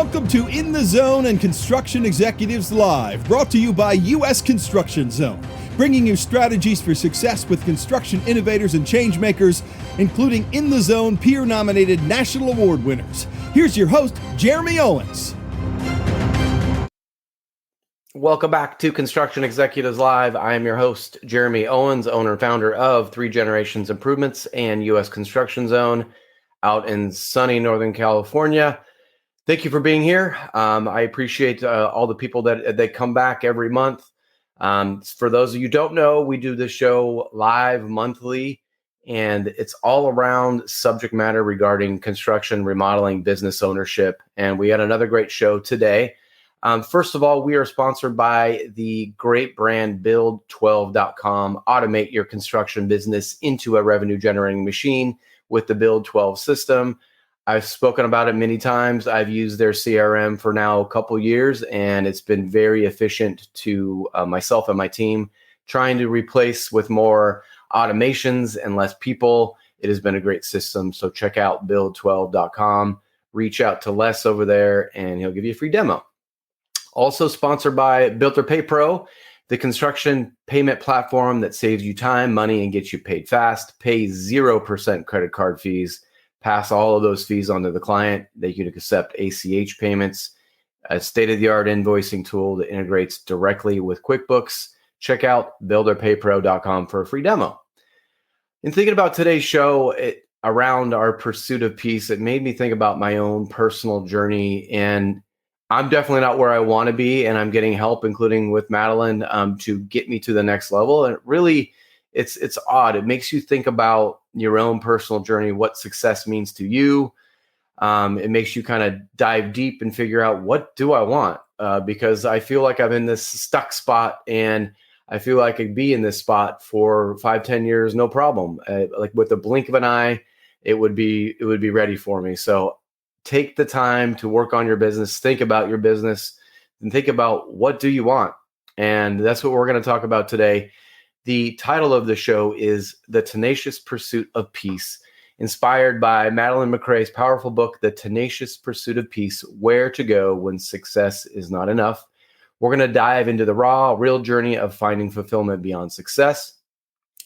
Welcome to In the Zone and Construction Executives Live, brought to you by U.S. Construction Zone, bringing you strategies for success with construction innovators and change makers, including In the Zone peer-nominated national award winners. Here's your host, Jeremy Owens. Welcome back to Construction Executives Live. I am your host, Jeremy Owens, owner and founder of 3 Generations Improvements and U.S. Construction Zone out in sunny Northern California. Thank you for being here. I appreciate all the people that come back every month. For those of you who don't know, we do this show live monthly, and it's all around subject matter regarding construction, remodeling, business ownership. And we had another great show today. First of all, we are sponsored by the great brand Build12.com. Automate your construction business into a revenue generating machine with the Build 12 system. I've spoken about it many times. I've used their CRM for now a couple years, and it's been very efficient to myself and my team. Trying to replace with more automations and less people, it has been a great system. So check out Build12.com. Reach out to Les over there, and he'll give you a free demo. Also sponsored by Built or Pay Pro, the construction payment platform that saves you time, money, and gets you paid fast. Pay 0% credit card fees. Pass all of those fees on to the client. They can accept ACH payments, a state-of-the-art invoicing tool that integrates directly with QuickBooks. Check out builderpaypro.com for a free demo. In thinking about today's show around our pursuit of peace, it made me think about my own personal journey. And I'm definitely not where I want to be, and I'm getting help, including with Madeleine, to get me to the next level. And it's odd. It makes you think about your own personal journey, what success means to you. It makes you kind of dive deep and figure out, what do I want? Because I feel like I'm in this stuck spot, and I feel like I could be in this spot for 5-10 years, no problem. Like with the blink of an eye, it would be ready for me. So take the time to work on your business, think about your business, and think about, what do you want? And that's what we're going to talk about today. The title of the show is The Tenacious Pursuit of Peace, inspired by Madeleine MacRae's powerful book, The Tenacious Pursuit of Peace, Where to Go When Success is Not Enough. We're going to dive into the real journey of finding fulfillment beyond success.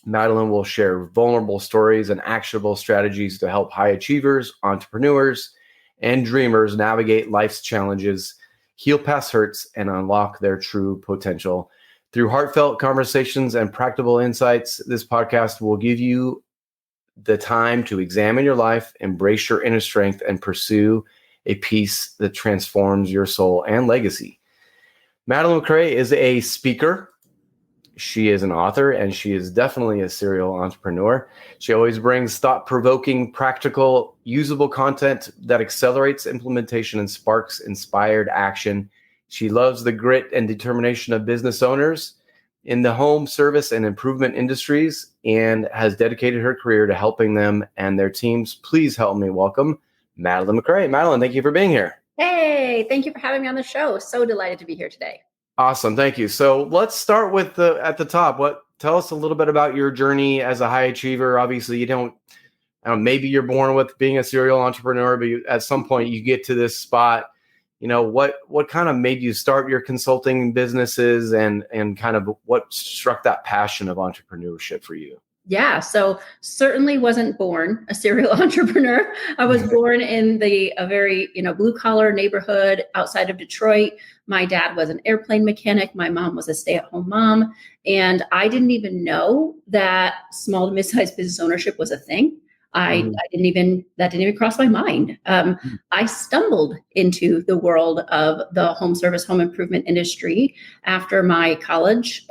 Madeleine will share vulnerable stories and actionable strategies to help high achievers, entrepreneurs, and dreamers navigate life's challenges, heal past hurts, and unlock their true potential. Through heartfelt conversations and practical insights, this podcast will give you the time to examine your life, embrace your inner strength, and pursue a peace that transforms your soul and legacy. Madeleine MacRae is a speaker. She is an author, and she is definitely a serial entrepreneur. She always brings thought-provoking, practical, usable content that accelerates implementation and sparks inspired action. She loves the grit and determination of business owners in the home, service, and improvement industries, and has dedicated her career to helping them and their teams. Please help me welcome Madeleine MacRae. Madeleine, thank you for being here. Hey, thank you for having me on the show. So delighted to be here today. Awesome. Thank you. So let's start with at the top. Tell us a little bit about your journey as a high achiever. Obviously, maybe you're born with being a serial entrepreneur, but at some point you get to this spot. What kind of made you start your consulting businesses, and kind of what struck that passion of entrepreneurship for you? Yeah, so certainly wasn't born a serial entrepreneur. I was born in a very, blue collar neighborhood outside of Detroit. My dad was an airplane mechanic. My mom was a stay-at-home mom. And I didn't even know that small to mid-sized business ownership was a thing. That didn't even cross my mind. I stumbled into the world of the home service, home improvement industry after my college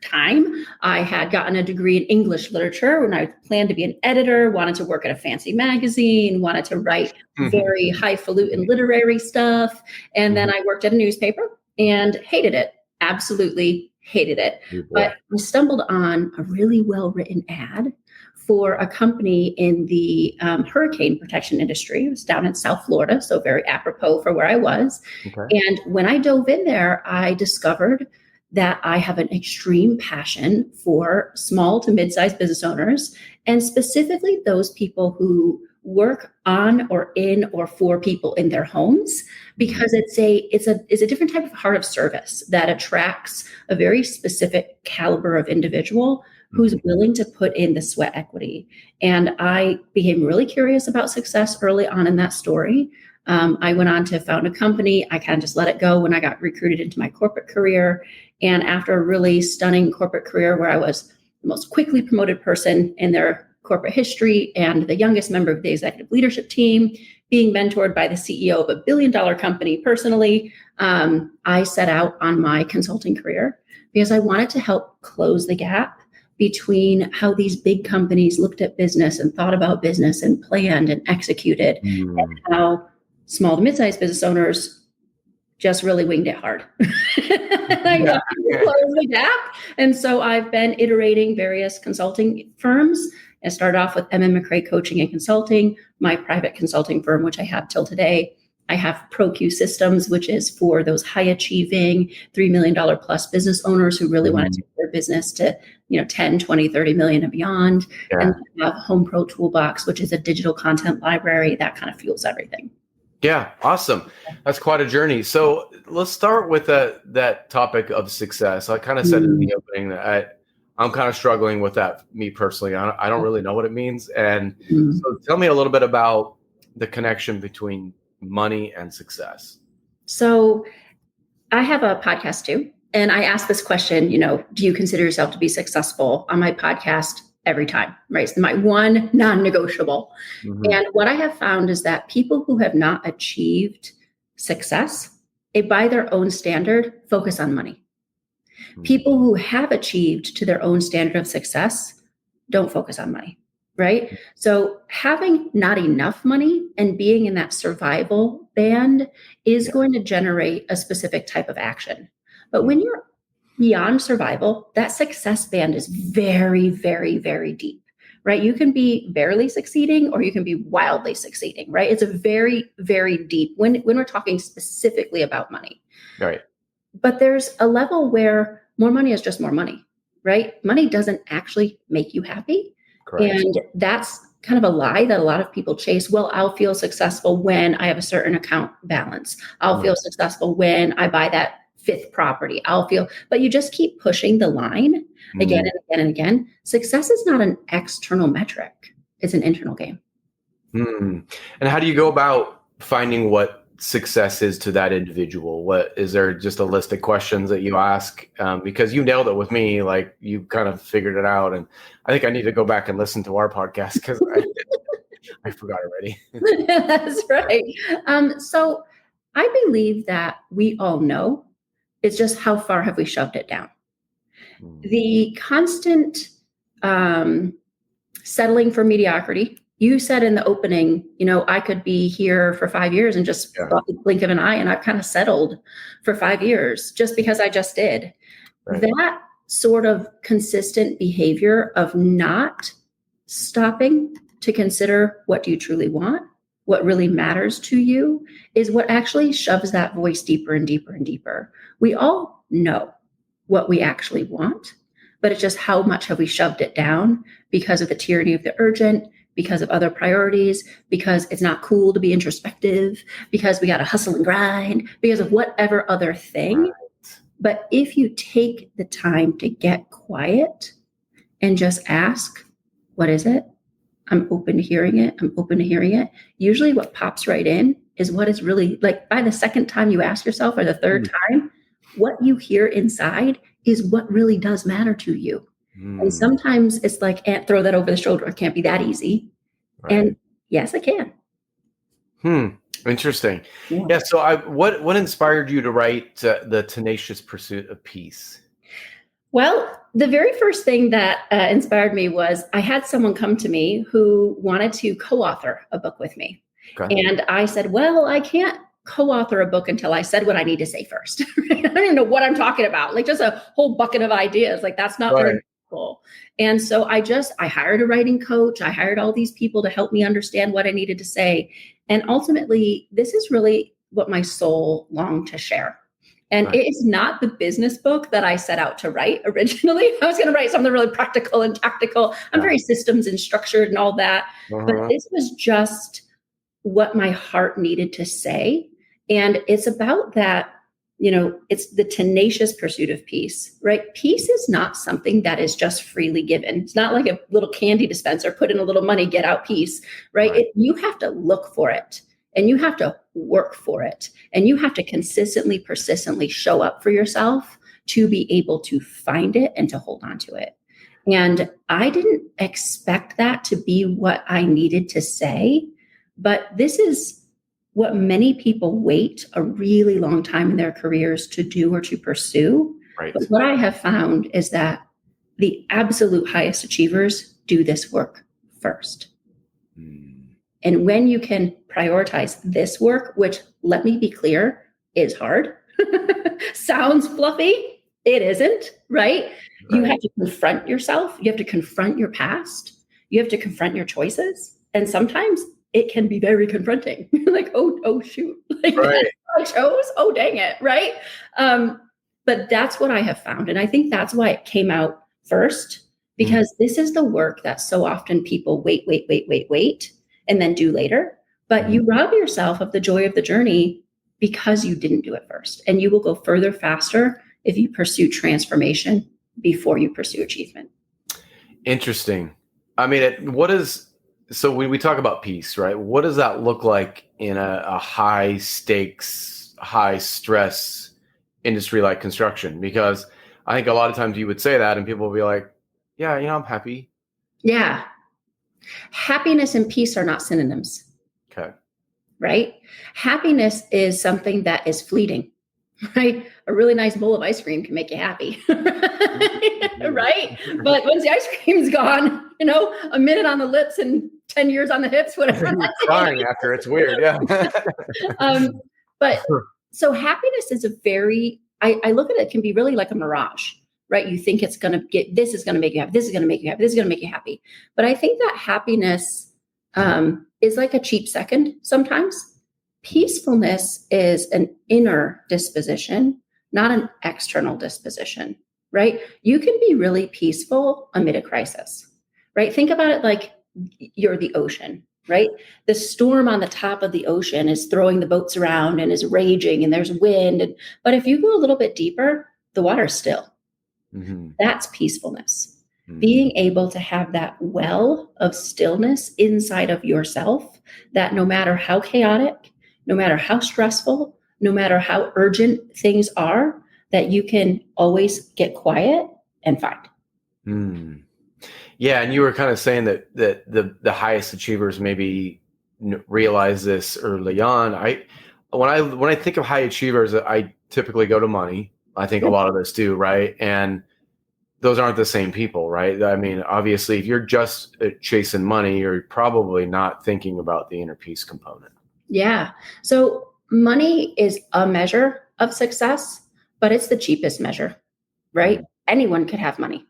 time. I had gotten a degree in English literature when I planned to be an editor, wanted to work at a fancy magazine, wanted to write very highfalutin literary stuff. And then I worked at a newspaper and hated it. Absolutely hated it. But I stumbled on a really well-written ad for a company in the hurricane protection industry. It was down in South Florida, so very apropos for where I was. Okay. And when I dove in there, I discovered that I have an extreme passion for small to mid-sized business owners, and specifically those people who work on or in or for people in their homes, because it's a different type of heart of service that attracts a very specific caliber of individual who's willing to put in the sweat equity. And I became really curious about success early on in that story. I went on to found a company. I kind of just let it go when I got recruited into my corporate career. And after a really stunning corporate career where I was the most quickly promoted person in their corporate history and the youngest member of the executive leadership team, being mentored by the CEO of a billion-dollar company personally, I set out on my consulting career because I wanted to help close the gap between how these big companies looked at business and thought about business and planned and executed, and how small to mid-sized business owners just really winged it hard. I want to close the gap. And so I've been iterating various consulting firms. I started off with MacRae Coaching and Consulting, my private consulting firm, which I have till today. I have ProQ Systems, which is for those high achieving $3 million plus business owners who really want to take their business to 10, 20, 30 million and beyond. Yeah. And I have Home Pro Toolbox, which is a digital content library that kind of fuels everything. Yeah, awesome. That's quite a journey. So let's start with that topic of success. I kind of said in the opening that I'm kind of struggling with that, me personally. I don't really know what it means. And so tell me a little bit about the connection between money and success. So I have a podcast too. And I ask this question, do you consider yourself to be successful on my podcast every time, right? It's my one non-negotiable. And what I have found is that people who have not achieved success, by their own standard, focus on money. People who have achieved to their own standard of success don't focus on money, right? So having not enough money and being in that survival band is going to generate a specific type of action. But when you're beyond survival, that success band is very, very, very deep, right? You can be barely succeeding or you can be wildly succeeding, right? It's a very, very deep when we're talking specifically about money. Right. But there's a level where more money is just more money, right? Money doesn't actually make you happy. Correct. And that's kind of a lie that a lot of people chase. Well, I'll feel successful when I have a certain account balance. I'll feel successful when I buy that fifth property. But you just keep pushing the line again and again and again. Success is not an external metric. It's an internal game. And how do you go about finding what success is to that individual? What is there just a list of questions that you ask? Because you nailed it with me, like you kind of figured it out. And I think I need to go back and listen to our podcast because I forgot already. That's right. So I believe that we all know. It's just how far have we shoved it down? The constant settling for mediocrity. You said in the opening, I could be here for 5 years and just blink of an eye, and I've kind of settled for 5 years just because I just did. Right. That sort of consistent behavior of not stopping to consider what do you truly want, what really matters to you, is what actually shoves that voice deeper and deeper and deeper. We all know what we actually want, but it's just how much have we shoved it down because of the tyranny of the urgent, because of other priorities, because it's not cool to be introspective, because we got to hustle and grind, because of whatever other thing. Right. But if you take the time to get quiet and just ask, what is it? I'm open to hearing it. I'm open to hearing it. Usually what pops right in is what is really, like by the second time you ask yourself or the third time, what you hear inside is what really does matter to you. And sometimes it's like, throw that over the shoulder. It can't be that easy. Right. And yes, it can. Interesting. Yeah. So what inspired you to write the Tenacious Pursuit of Peace? Well, the very first thing that inspired me was I had someone come to me who wanted to co-author a book with me. Okay. And I said, well, I can't co-author a book until I said what I need to say first. I don't even know what I'm talking about. Like just a whole bucket of ideas. Like that's not very cool. And so I hired a writing coach. I hired all these people to help me understand what I needed to say. And ultimately, this is really what my soul longed to share. And Right. it is not the business book that I set out to write originally. I was going to write something really practical and tactical. I'm very systems and structured and all that. But this was just what my heart needed to say. And it's about that, it's the tenacious pursuit of peace, right? Peace is not something that is just freely given. It's not like a little candy dispenser, put in a little money, get out peace, right? You have to look for it. And you have to work for it. And you have to consistently, persistently show up for yourself to be able to find it and to hold on to it. And I didn't expect that to be what I needed to say, but this is what many people wait a really long time in their careers to do or to pursue. Right. But what I have found is that the absolute highest achievers do this work first. And when you can prioritize this work, which, let me be clear, is hard, sounds fluffy, it isn't, right? You have to confront yourself. You have to confront your past. You have to confront your choices. And sometimes it can be very confronting. Like, oh, shoot. Like, that's what I chose? Oh, dang it, right? But that's what I have found. And I think that's why it came out first, because this is the work that so often people wait, and then do later. But you rob yourself of the joy of the journey because you didn't do it first. And you will go further faster if you pursue transformation before you pursue achievement. Interesting. I mean, so when we talk about peace, right? What does that look like in a high stakes, high stress industry like construction? Because I think a lot of times you would say that and people will be like, yeah, I'm happy. Yeah. Happiness and peace are not synonyms. Okay. Right? Happiness is something that is fleeting, right? A really nice bowl of ice cream can make you happy, right? But once the ice cream's gone, a minute on the lips and 10 years on the hips, whatever. You're crying after. It's weird. Yeah. But so happiness is I look at it can be really like a mirage, right? You think this is going to make you happy. This is going to make you happy. This is going to make you happy. But I think that happiness is like a cheap second sometimes. Peacefulness is an inner disposition, not an external disposition, right? You can be really peaceful amid a crisis, right? Think about it like you're the ocean, right? The storm on the top of the ocean is throwing the boats around and is raging and there's wind. But if you go a little bit deeper, the water is still. That's peacefulness. Being able to have that well of stillness inside of yourself, that no matter how chaotic, no matter how stressful, no matter how urgent things are, that you can always get quiet and find. Yeah, and you were kind of saying that the highest achievers maybe realize this early on. When I think of high achievers, I typically go to money. I think a lot of us do, right? And those aren't the same people, right? I mean, obviously, if you're just chasing money, you're probably not thinking about the inner peace component. Yeah. So money is a measure of success, but it's the cheapest measure, right? Anyone could have money.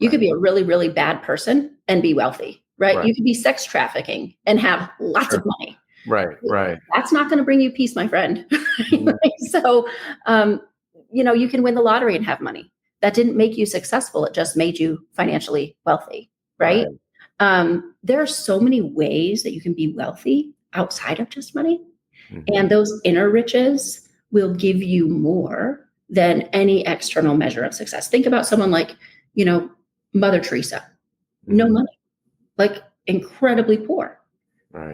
You could be a really, really bad person and be wealthy, right? You could be sex trafficking and have lots of money. Right. That's not going to bring you peace, my friend. So, you can win the lottery and have money. That didn't make you successful. It just made you financially wealthy, right? There are so many ways that you can be wealthy outside of just money. And those inner riches will give you more than any external measure of success. Think about someone like, Mother Teresa, no money, like incredibly poor,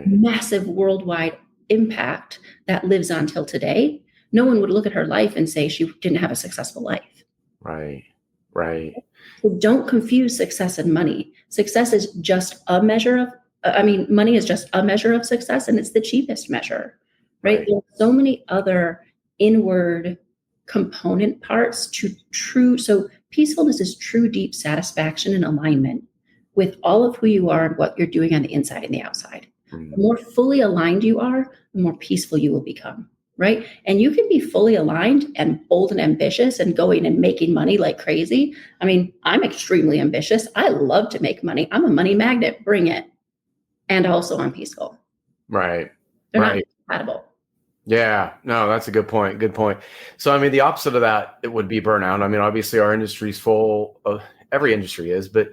massive worldwide impact that lives on till today. No one would look at her life and say she didn't have a successful life. Right. So don't confuse success and money. Success is just a measure of, money is just a measure of success, and it's the cheapest measure, right? There are so many other inward component parts to true. So peacefulness is true, deep satisfaction and alignment with all of who you are and what you're doing on the inside and the outside. The more fully aligned you are, the more peaceful you will become. Right. And you can be fully aligned and bold and ambitious and going and making money like crazy. I mean, I'm extremely ambitious. I love to make money. I'm a money magnet. Bring it. And also I'm peaceful. Right. They're not compatible. Yeah, no, that's a good point. Good point. So, I mean, the opposite of that, it would be burnout. I mean, obviously our industry's full of, every industry is, but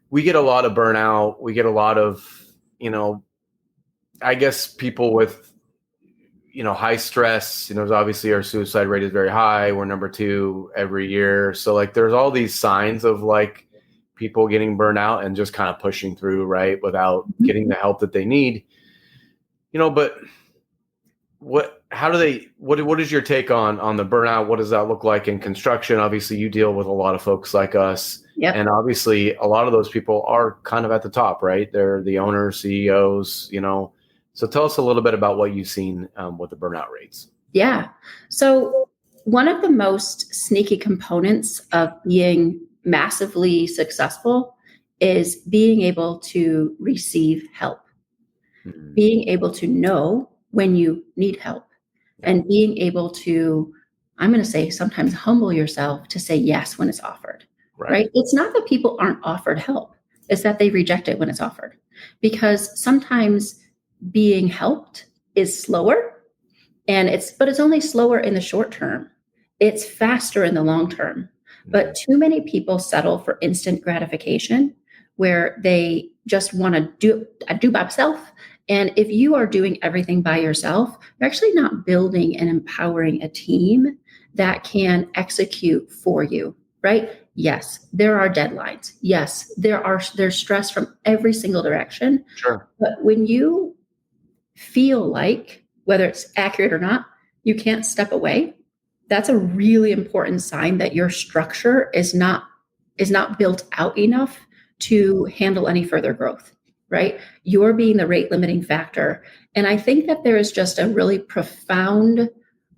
we get a lot of burnout. We get a lot of, I guess people with, high stress, obviously our suicide rate is very high. We're number 2 every year. So like, there's all these signs of like people getting burnout and just kind of pushing through, right, without getting the help that they need, but what is your take on the burnout? What does that look like in construction? Obviously you deal with a lot of folks like us. Yep. And obviously a lot of those people are kind of at the top, right? They're the owners, CEOs, So tell us a little bit about what you've seen with the burnout rates. Yeah. So one of the most sneaky components of being massively successful is being able to receive help, being able to know when you need help, and being able to, I'm going to say, sometimes humble yourself to say yes when it's offered, right? It's not that people aren't offered help. It's that they reject it when it's offered, because sometimes being helped is slower, but it's only slower in the short term. It's faster in the long term. But too many people settle for instant gratification where they just want to do by myself. And if you are doing everything by yourself, you're actually not building and empowering a team that can execute for you, right? Yes, there are deadlines. Yes, there's stress from every single direction. Sure. But when you feel like, whether it's accurate or not, you can't step away, that's a really important sign that your structure is not built out enough to handle any further growth, right? You're being the rate limiting factor. And I think that there is just a really profound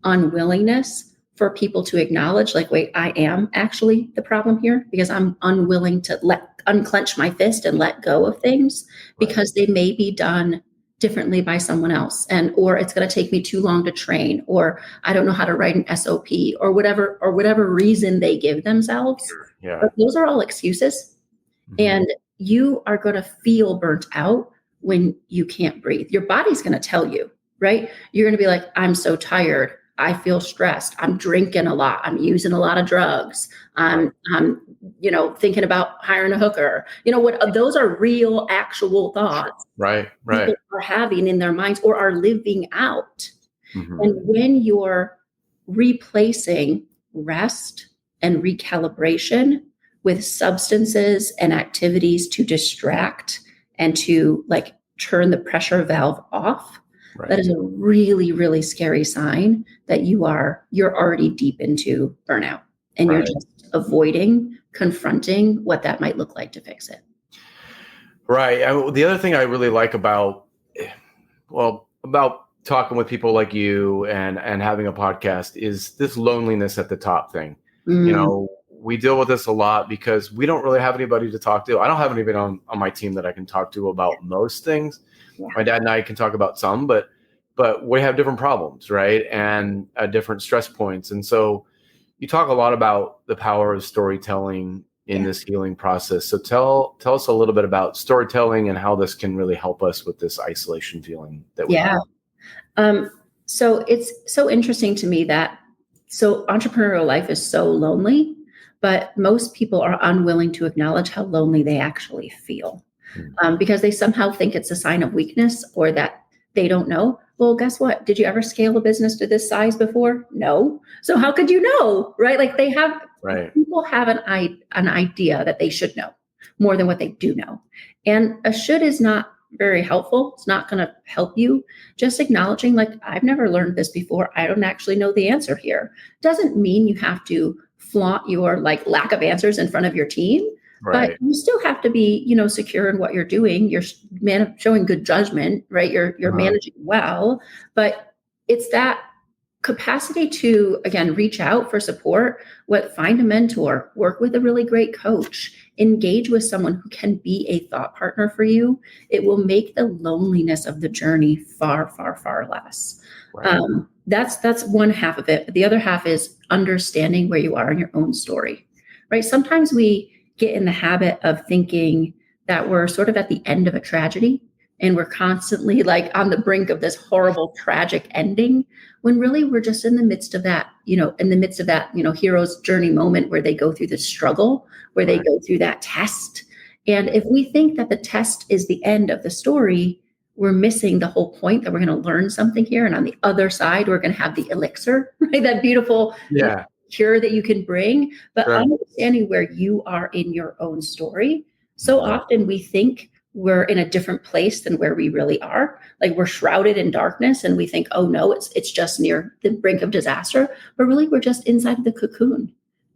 unwillingness for people to acknowledge, like, wait, I am actually the problem here, because I'm unwilling to unclench my fist and let go of things because they may be done differently by someone else, or it's going to take me too long to train, or I don't know how to write an SOP, or whatever reason they give themselves. Yeah. But those are all excuses. And you are going to feel burnt out when you can't breathe. Your body's going to tell you, right? You're going to be like, I'm so tired. I feel stressed. I'm drinking a lot. I'm using a lot of drugs. I'm thinking about hiring a hooker. Those are real, actual thoughts. Right. People are having in their minds or are living out. And when you're replacing rest and recalibration with substances and activities to distract and to like turn the pressure valve off, that is a really, really scary sign that you're already deep into burnout, and you're just avoiding confronting what that might look like to fix it. Right. The other thing I really like about talking with people like you and having a podcast is this loneliness at the top thing. We deal with this a lot because we don't really have anybody to talk to. I don't have anybody on my team that I can talk to about most things. Yeah. My dad and I can talk about some, but we have different problems, right? And different stress points. And so you talk a lot about the power of storytelling in this healing process. So tell us a little bit about storytelling and how this can really help us with this isolation feeling that we have. So it's so interesting to me that entrepreneurial life is so lonely, but most people are unwilling to acknowledge how lonely they actually feel, because they somehow think it's a sign of weakness or that they don't know. Well, guess what? Did you ever scale a business to this size before? No. So how could you know, right? Like people have an idea that they should know more than what they do know. And a should is not very helpful. It's not going to help you. Just acknowledging, like, I've never learned this before. I don't actually know the answer here. Doesn't mean you have to flaunt your lack of answers in front of your team. Right. But you still have to be, secure in what you're doing. You're showing good judgment, right? You're managing well, but it's that capacity to, again, reach out for support, find a mentor, work with a really great coach, engage with someone who can be a thought partner for you. It will make the loneliness of the journey far, far, far less. Right. That's one half of it. But the other half is understanding where you are in your own story, right? Sometimes we get in the habit of thinking that we're sort of at the end of a tragedy and we're constantly like on the brink of this horrible, tragic ending, when really we're just in the midst of that, hero's journey moment where they go through the struggle, where they go through that test. And if we think that the test is the end of the story, we're missing the whole point that we're going to learn something here. And on the other side, we're going to have the elixir, right? That beautiful cure that you can bring, but understanding where you are in your own story. So often we think we're in a different place than where we really are. Like we're shrouded in darkness and we think, oh no, it's just near the brink of disaster. But really we're just inside of the cocoon,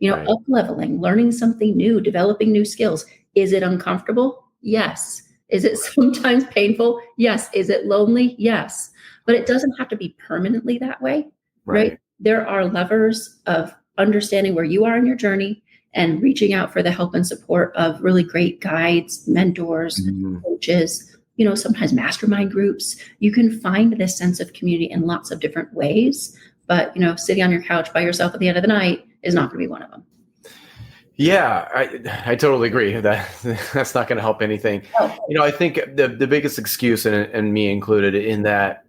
up leveling, learning something new, developing new skills. Is it uncomfortable? Yes. Is it sometimes painful? Yes. Is it lonely? Yes. But it doesn't have to be permanently that way, right? There are levers of understanding where you are in your journey and reaching out for the help and support of really great guides, mentors, coaches, sometimes mastermind groups. You can find this sense of community in lots of different ways, but, sitting on your couch by yourself at the end of the night is not going to be one of them. Yeah, I totally agree. That's not going to help anything. Oh. I think the biggest excuse, and me included in that,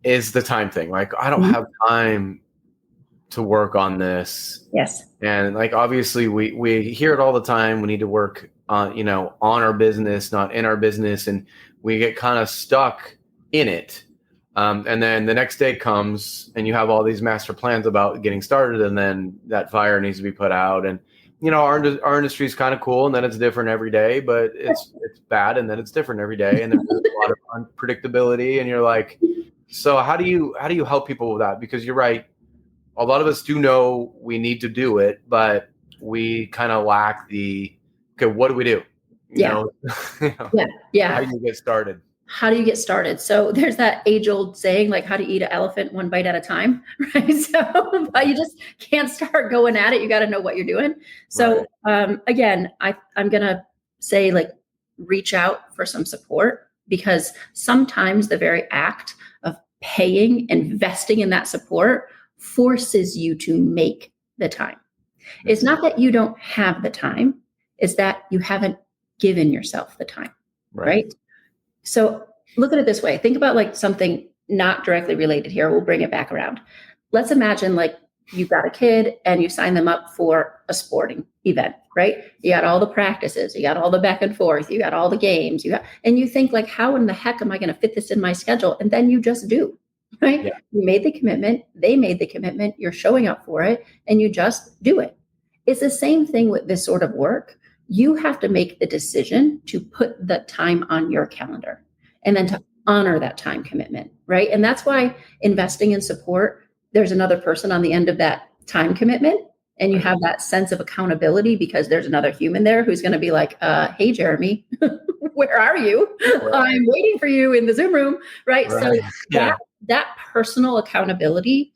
is the time thing. Like, I don't have time to work on this. Yes. And like, obviously we hear it all the time. We need to work on, on our business, not in our business. And we get kind of stuck in it. And then the next day comes and you have all these master plans about getting started. And then that fire needs to be put out. And, our industry is kind of cool, and then it's different every day, but it's bad. And then it's different every day. And there's a lot of unpredictability. And you're like, so how do you help people with that? Because you're right. A lot of us do know we need to do it, but we kind of lack what do we do? Yeah. How do you get started? How do you get started? So there's that age-old saying, like, how to eat an elephant one bite at a time, right? So but you just can't start going at it. You got to know what you're doing. So again, I'm going to say, like, reach out for some support, because sometimes the very act of paying, investing in that support forces you to make the time. It's not that you don't have the time. It's that you haven't given yourself the time, right? So look at it this way. Think about like something not directly related here. We'll bring it back around. Let's imagine like you've got a kid and you sign them up for a sporting event, right? You got all the practices, you got all the back and forth, you got all the games, and you think like, how in the heck am I going to fit this in my schedule? And then you just do, right? Yeah. You made the commitment, they made the commitment, you're showing up for it, and you just do it. It's the same thing with this sort of work. You have to make the decision to put the time on your calendar and then to honor that time commitment, right? And that's why investing in support, there's another person on the end of that time commitment, and you have that sense of accountability because there's another human there who's going to be like, hey, Jeremy, where are you? I'm waiting for you in the Zoom room, right? So that personal accountability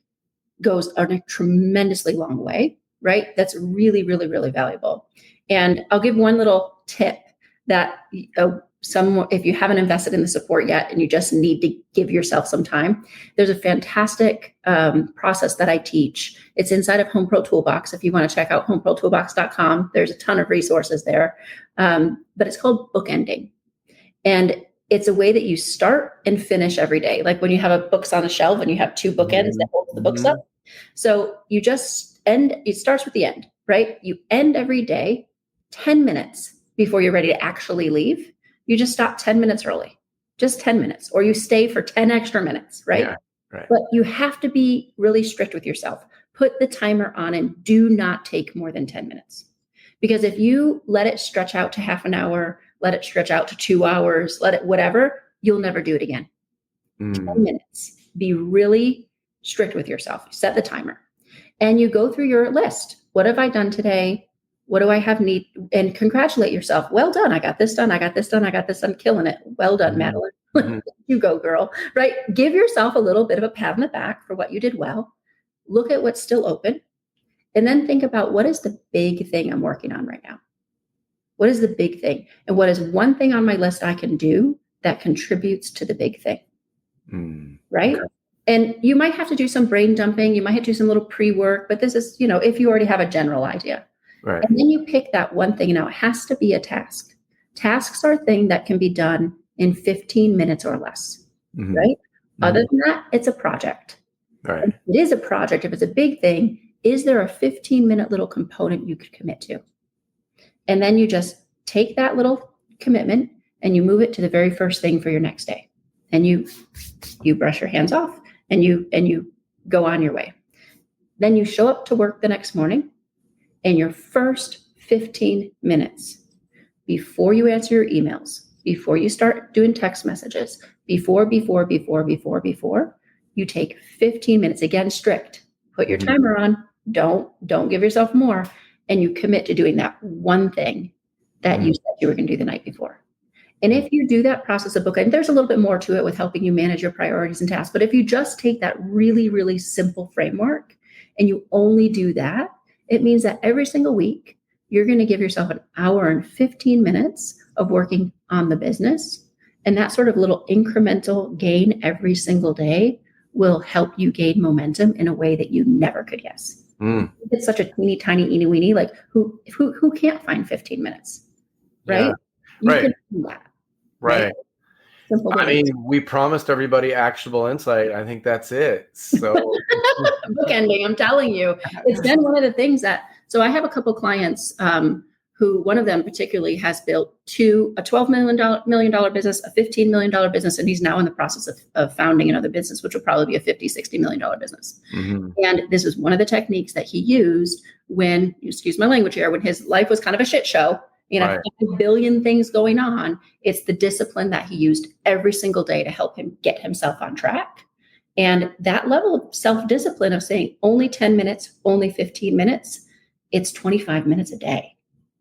goes a tremendously long way, right? That's really, really, really valuable. And I'll give one little tip that if you haven't invested in the support yet and you just need to give yourself some time, there's a fantastic process that I teach. It's inside of Home Pro Toolbox. If you want to check out homeprotoolbox.com, there's a ton of resources there. But it's called bookending. And it's a way that you start and finish every day. Like when you have books on a shelf and you have two bookends that hold the books up. So you just end, it starts with the end, right? You end every day 10 minutes before you're ready to actually leave. You just stop 10 minutes early, just 10 minutes, or you stay for 10 extra minutes, right? Yeah, right. But you have to be really strict with yourself. Put the timer on and do not take more than 10 minutes. Because if you let it stretch out to half an hour, let it stretch out to 2 hours, let it whatever, you'll never do it again. 10 minutes. Be really strict with yourself. Set the timer. And you go through your list. What have I done today? What do I have need? And congratulate yourself. Well done. I got this done. I got this done. I got this done. Killing it. Well done, Madeleine. You go, girl. Right? Give yourself a little bit of a pat on the back for what you did well. Look at what's still open. And then think about, what is the big thing I'm working on right now? What is the big thing? And what is one thing on my list I can do that contributes to the big thing? Right? Okay. And you might have to do some brain dumping. You might have to do some little pre-work, but this is, if you already have a general idea. Right. And then you pick that one thing. Now, it has to be a task. Tasks are a thing that can be done in 15 minutes or less, right? Other than that, it's a project. Right. If it is a project, if it's a big thing, is there a 15-minute little component you could commit to? And then you just take that little commitment and you move it to the very first thing for your next day. And you brush your hands off and you go on your way. Then you show up to work the next morning, and your first 15 minutes before you answer your emails, before you start doing text messages, before, you take 15 minutes, again, strict, put your timer on, don't give yourself more, and you commit to doing that one thing that you said you were going to do the night before. And if you do that process of book, and there's a little bit more to it with helping you manage your priorities and tasks, but if you just take that really, really simple framework and you only do that, it means that every single week, you're going to give yourself an hour and 15 minutes of working on the business. And that sort of little incremental gain every single day will help you gain momentum in a way that you never could guess. It's such a teeny tiny, eeny weeny, like who can't find 15 minutes, right? You can do that. Right. I mean, we promised everybody actionable insight. I think that's it. So bookending, I'm telling you, it's been one of the things that, so I have a couple clients who, one of them particularly has built a $12 million business, a $15 million business, and he's now in the process of founding another business, which will probably be a $50-60 million business. And this is one of the techniques that he used when, excuse my language here, when his life was kind of a shit show. 5 billion things going on. It's the discipline that he used every single day to help him get himself on track. And that level of self-discipline of saying only 10 minutes, only 15 minutes, it's 25 minutes a day,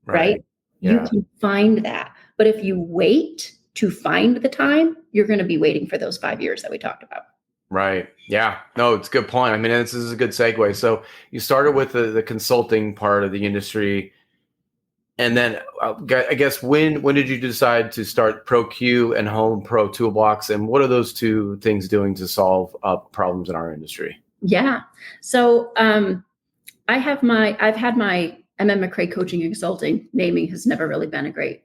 right? You can find that. But if you wait to find the time, you're going to be waiting for those 5 years that we talked about. Right. Yeah. No, it's a good point. I mean, this is a good segue. So you started with the consulting part of the industry. And then I guess when did you decide to start ProQ and Home Pro Toolbox? And what are those two things doing to solve problems in our industry? Yeah. So I've had my Madeleine MacRae coaching and consulting. Naming has never really been a great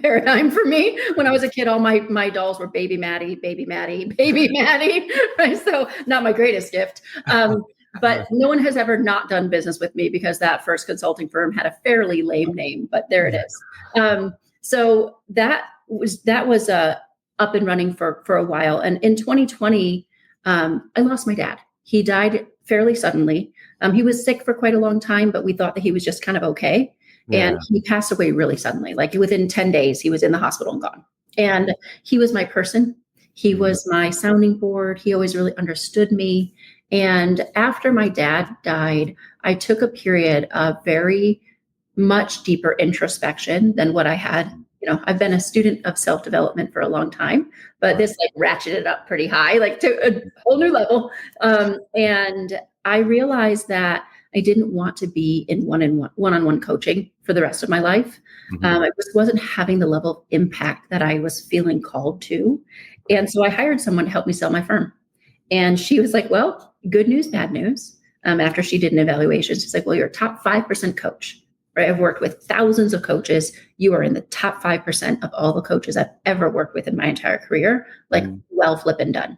paradigm for me. When I was a kid, all my dolls were baby Maddie, right? So not my greatest gift. But no one has ever not done business with me because that first consulting firm had a fairly lame name, but there it is. So that was up and running for a while. And in 2020, I lost my dad. He died fairly suddenly. He was sick for quite a long time, but we thought that he was just kind of okay. And he passed away really suddenly. Like within 10 days, he was in the hospital and gone. And he was my person. He was my sounding board. He always really understood me. And after my dad died, I took a period of very much deeper introspection than what I had. I've been a student of self-development for a long time, but this ratcheted up pretty high, to a whole new level. And I realized that I didn't want to be in one-on-one coaching for the rest of my life. I just wasn't having the level of impact that I was feeling called to. And so I hired someone to help me sell my firm. And she was like, well, good news, bad news. After she did an evaluation, she's like, well, you're a top 5% coach, right? I've worked with thousands of coaches. You are in the top 5% of all the coaches I've ever worked with in my entire career. Well flippin' done.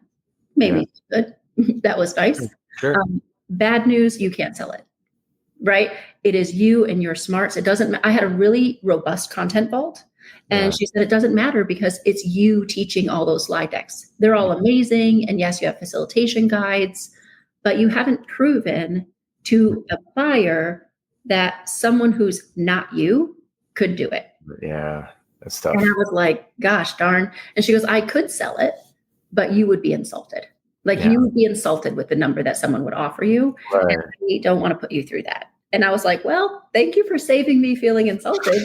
Maybe good. That was nice. Sure. Bad news, you can't sell it, right? It is you and your smarts. It doesn't, I had a really robust content vault. And she said, it doesn't matter because it's you teaching all those slide decks. They're all amazing. And yes, you have facilitation guides, but you haven't proven to a buyer that someone who's not you could do it. Yeah, that's tough. And I was like, gosh darn. And she goes, I could sell it, but you would be insulted. You would be insulted with the number that someone would offer you. Right. And we don't want to put you through that. And I was like, well, thank you for saving me feeling insulted.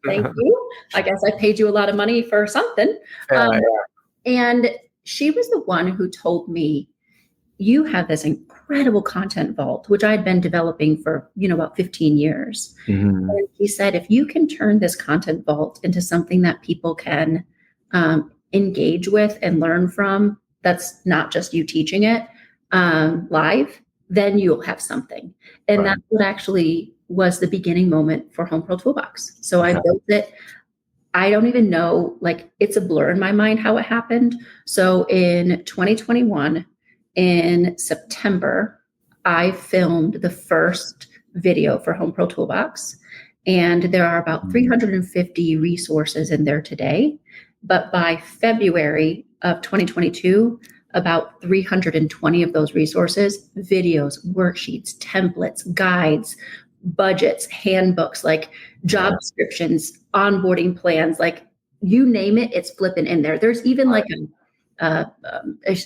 Thank you. I guess I paid you a lot of money for something. And she was the one who told me, you have this incredible content vault, which I'd been developing for, about 15 years. And he said, if you can turn this content vault into something that people can engage with and learn from, that's not just you teaching it live, then you'll have something. And that's what actually was the beginning moment for Home Pro Toolbox. So I built it I don't even know, like, it's a blur in my mind how it happened. So in 2021, in September, I filmed the first video for Home Pro Toolbox. And there are about 350 resources in there today. But by February of 2022, about 320 of those resources, videos, worksheets, templates, guides, budgets, handbooks, like job descriptions, onboarding plans, like you name it, it's flipping in there. There's even like a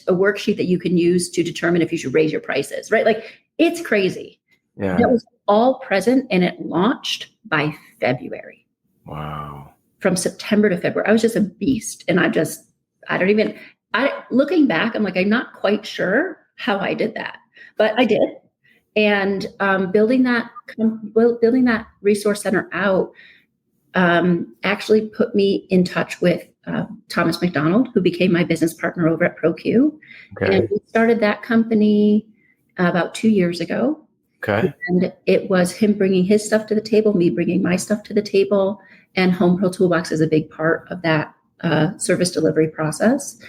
worksheet that you can use to determine if you should raise your prices, right? Like it's crazy. Yeah. That was all present and it launched by February. Wow. From September to February. I was just a beast. And looking back, I'm like, I'm not quite sure how I did that, but I did. And building that resource center out actually put me in touch with Thomas McDonald, who became my business partner over at ProQ. Okay. And we started that company about 2 years ago. Okay. And it was him bringing his stuff to the table, me bringing my stuff to the table. And Home Pro Toolbox is a big part of that service delivery process.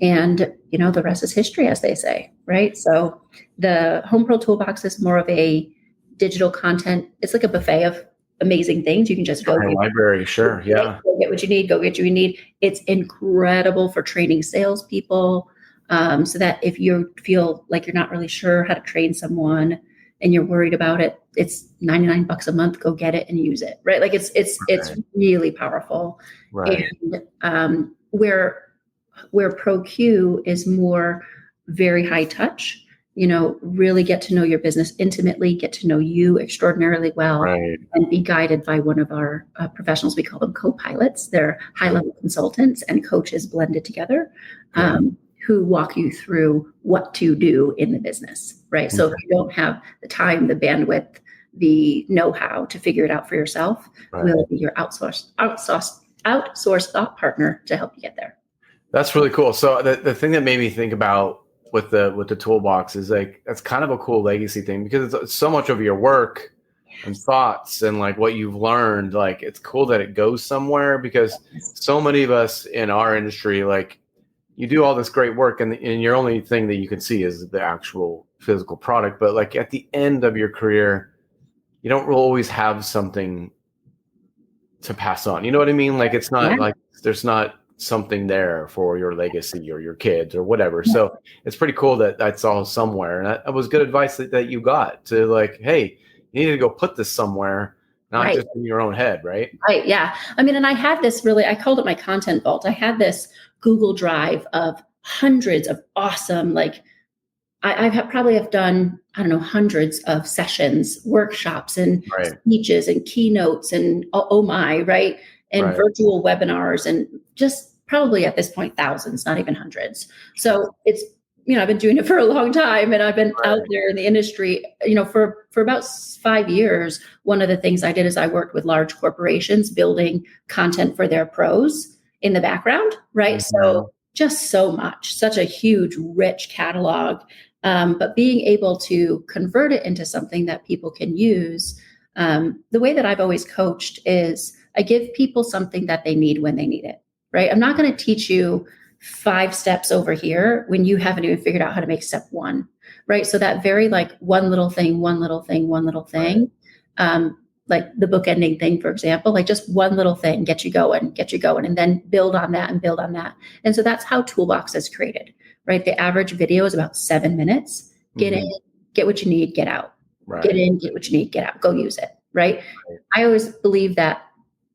And, the rest is history, as they say, right? So the Home Pro Toolbox is more of a digital content. It's like a buffet of amazing things. You can just go. Library, sure. Yeah. Go get what you need, go get what you need. It's incredible for training salespeople. So that if you feel like you're not really sure how to train someone and you're worried about it, it's $99 a month. Go get it and use it, right? Like it's really powerful. Right. And where ProQ is more very high touch, really get to know your business intimately, get to know you extraordinarily well, right, and be guided by one of our professionals. We call them co-pilots. They're high-level consultants and coaches blended together. Who walk you through what to do in the business, right? So if you don't have the time, the bandwidth, the know-how to figure it out for yourself, we'll be your outsourced thought partner to help you get there. That's really cool. So the thing that made me think about with the toolbox is like, that's kind of a cool legacy thing because it's so much of your work and thoughts and like what you've learned. Like it's cool that it goes somewhere because so many of us in our industry, like, you do all this great work and your only thing that you can see is the actual physical product. But like at the end of your career, you don't always have something to pass on. You know what I mean? Like it's not like there's not something there for your legacy or your kids or whatever. So it's pretty cool that that's all somewhere. And that was good advice that you got to like, hey, you need to go put this somewhere, not just in your own head. Right. Right. Yeah. I mean, and I had this I called it my content vault. I had this Google Drive of hundreds of awesome, like I probably have done, hundreds of sessions, workshops and speeches and keynotes and right. And virtual webinars and just probably at this point, thousands, not even hundreds. So it's, I've been doing it for a long time and I've been out there in the industry, for about 5 years. One of the things I did is I worked with large corporations building content for their pros in the background, right? Mm-hmm. So just so much, such a huge, rich catalog, but being able to convert it into something that people can use. The way that I've always coached is I give people something that they need when they need it, right? I'm not going to teach you 5 steps over here when you haven't even figured out how to make step 1, right? So that very like one little thing, like the bookending thing, for example, like just one little thing, get you going, and then build on that and build on that. And so that's how Toolbox is created, right? The average video is about 7 minutes. Get in, get what you need, get out. Get in, get what you need, get out, go use it, right? I always believe that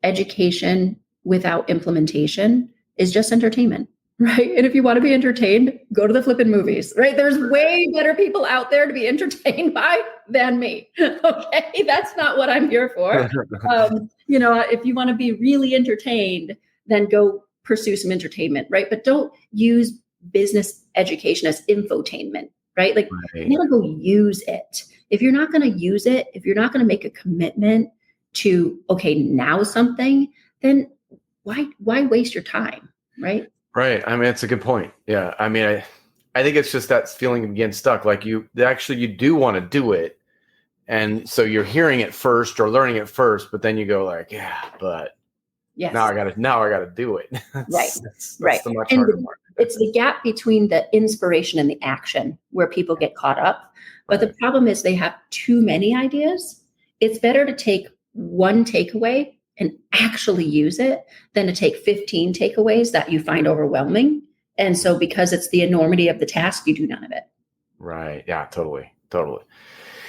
education without implementation is just entertainment, right? And if you want to be entertained, go to the flipping movies, right? There's way better people out there to be entertained by than me. Okay. That's not what I'm here for. If you want to be really entertained, then go pursue some entertainment, right? But don't use business education as infotainment, right? Like you gotta go use it. If you're not going to use it, if you're not going to make a commitment to, now something, then why waste your time? Right. Right. I mean, it's a good point. Yeah. I mean, I think it's just that feeling of getting stuck. Like you do want to do it. And so you're hearing it first or learning it first, but then you go like, but Yes. Now I gotta do it. Right. That's Right. the much And harder part. it's the gap between the inspiration and the action where people get caught up. But the Right. problem is they have too many ideas. It's better to take one takeaway and actually use it than to take 15 takeaways that you find overwhelming. And so because it's the enormity of the task, you do none of it. Right. Yeah, totally. Totally.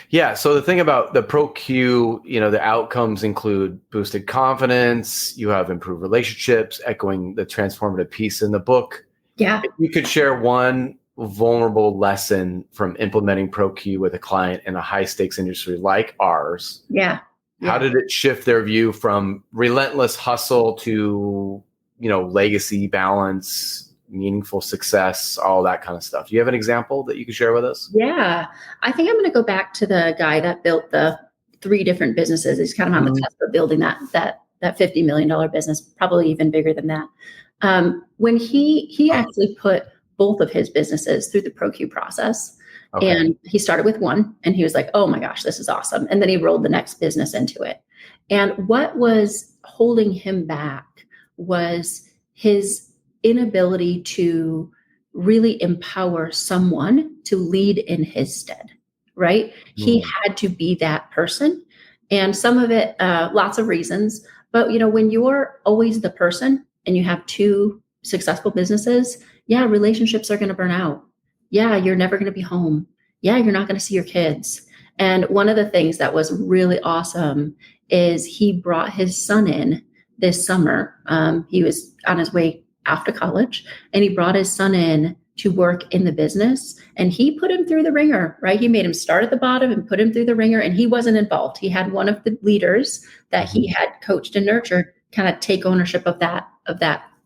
Yeah. So the thing about the ProQ, the outcomes include boosted confidence. You have improved relationships, echoing the transformative piece in the book. Yeah. If you could share one vulnerable lesson from implementing ProQ with a client in a high stakes industry like ours, Yeah. how did it shift their view from relentless hustle to, legacy, balance, meaningful success, all that kind of stuff? Do you have an example that you could share with us? Yeah. I think I'm going to go back to the guy that built the 3 different businesses. He's kind of on the cusp of building that $50 million business, probably even bigger than that. When he actually put both of his businesses through the ProQ process. Okay. And he started with one and he was like, oh my gosh, this is awesome. And then he rolled the next business into it. And what was holding him back was his inability to really empower someone to lead in his stead, right? He had to be that person. And some of it, lots of reasons. But, when you're always the person and you have 2 successful businesses, yeah, relationships are going to burn out. Yeah, you're never going to be home. Yeah, you're not going to see your kids. And one of the things that was really awesome is he brought his son in this summer. He was on his way off to college and he brought his son in to work in the business and he put him through the ringer, right? He made him start at the bottom and put him through the ringer and he wasn't involved. He had one of the leaders that he had coached and nurtured kind of take ownership of that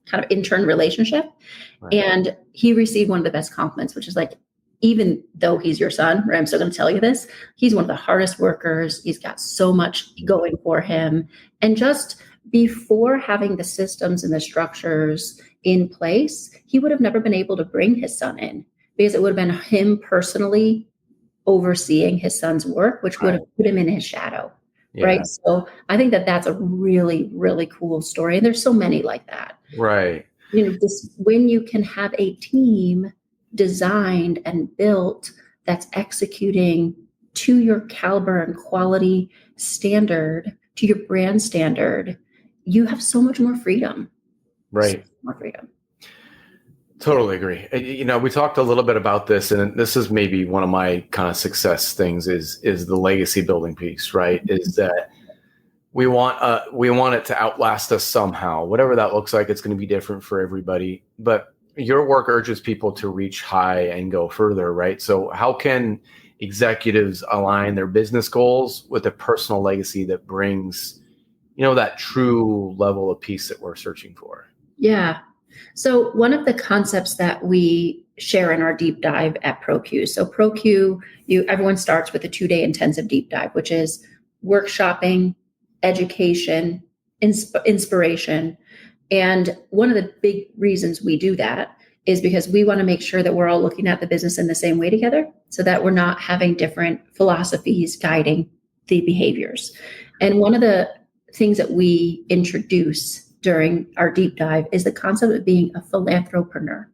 kind of intern relationship. Right. And he received one of the best compliments, which is like, even though he's your son, right, I'm still going to tell you this, he's one of the hardest workers. He's got so much going for him. And just before having the systems and the structures in place, he would have never been able to bring his son in because it would have been him personally overseeing his son's work, which would have put him in his shadow. Yeah. Right. So I think that that's a really, really cool story. And there's so many like that. Right. When you can have a team designed and built that's executing to your caliber and quality standard, to your brand standard, you have so much more freedom. Right. So much more freedom. Totally agree. We talked a little bit about this, and this is maybe one of my kind of success things is the legacy building piece, right? Is that we want it to outlast us somehow, whatever that looks like. It's going to be different for everybody, but your work urges people to reach high and go further, right? So how can executives align their business goals with a personal legacy that brings, that true level of peace that we're searching for? Yeah. So one of the concepts that we share in our deep dive at ProQ. So ProQ, everyone starts with a 2-day intensive deep dive, which is workshopping, education, inspiration. And one of the big reasons we do that is because we want to make sure that we're all looking at the business in the same way together so that we're not having different philosophies guiding the behaviors. And one of the things that we introduce during our deep dive is the concept of being a philanthropreneur.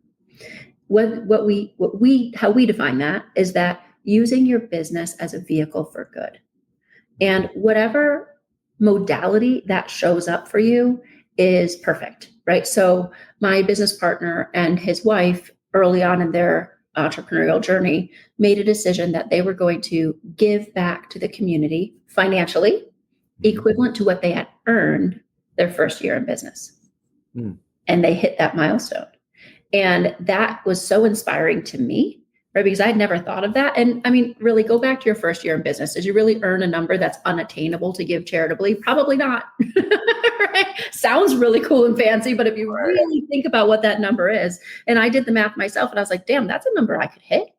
How we define that is that using your business as a vehicle for good. And whatever modality that shows up for you is perfect, right? So my business partner and his wife early on in their entrepreneurial journey made a decision that they were going to give back to the community financially equivalent to what they had earned their first year in business. And they hit that milestone. And that was so inspiring to me, right? Because I'd never thought of that. And I mean, really go back to your first year in business. Did you really earn a number that's unattainable to give charitably? Probably not. Right? Sounds really cool and fancy, but if you really think about what that number is, and I did the math myself and I was like, damn, that's a number I could hit,